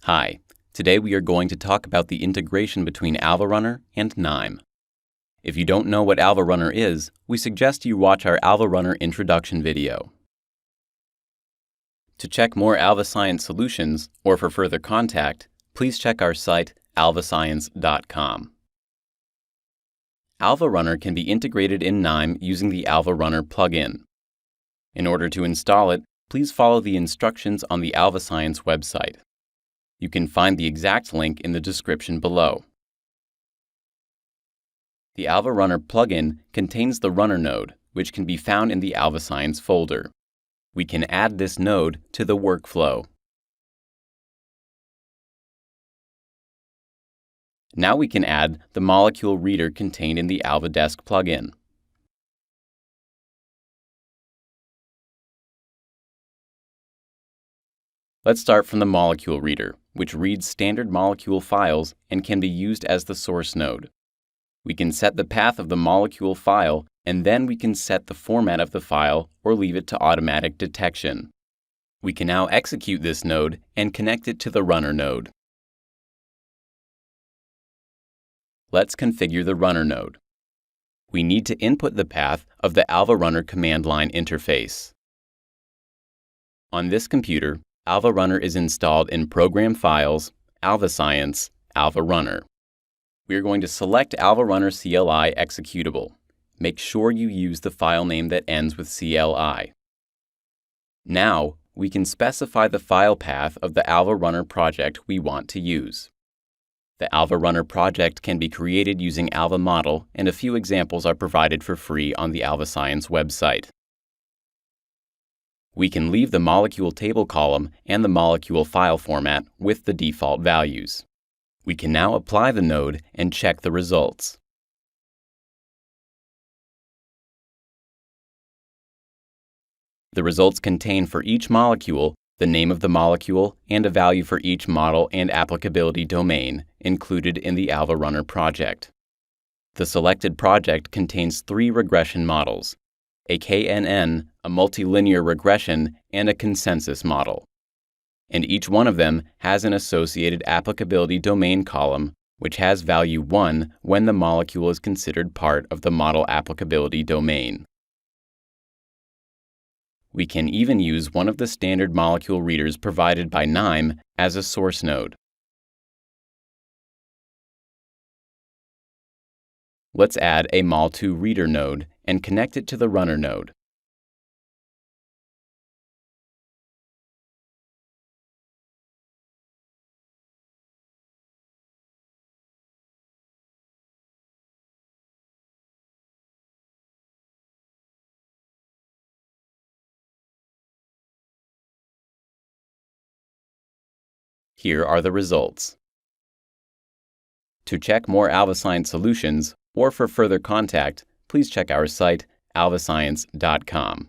Hi, today we are going to talk about the integration between alvaRunner and KNIME. If you don't know what alvaRunner is, we suggest you watch our alvaRunner introduction video. To check more Alvascience solutions, or for further contact, please check our site alvascience.com. alvaRunner can be integrated in KNIME using the alvaRunner plugin. In order to install it, please follow the instructions on the Alvascience website. You can find the exact link in the description below. The alvaRunner plugin contains the runner node, which can be found in the Alvascience folder. We can add this node to the workflow. Now we can add the molecule reader contained in the AlvaDesk plugin. Let's start from the molecule reader, which reads standard molecule files and can be used as the source node. We can set the path of the molecule file, and then we can set the format of the file or leave it to automatic detection. We can now execute this node and connect it to the runner node. Let's configure the runner node. We need to input the path of the alvaRunner command line interface. On this computer, alvaRunner is installed in Program Files, Alvascience, alvaRunner. We are going to select alvaRunner CLI executable. Make sure you use the file name that ends with CLI. Now, we can specify the file path of the alvaRunner project we want to use. The alvaRunner project can be created using alvamodel, and a few examples are provided for free on the Alvascience website. We can leave the molecule table column and the molecule file format with the default values. We can now apply the node and check the results. The results contain for each molecule the name of the molecule and a value for each model and applicability domain included in the alvaRunner project. The selected project contains 3 regression models: a KNN, a multilinear regression, and a consensus model. And each one of them has an associated applicability domain column, which has value 1 when the molecule is considered part of the model applicability domain. We can even use one of the standard molecule readers provided by KNIME as a source node. Let's add a mol2 reader node and connect it to the runner node. Here are the results. To check more Alvascience solutions, or for further contact, please check our site alvascience.com.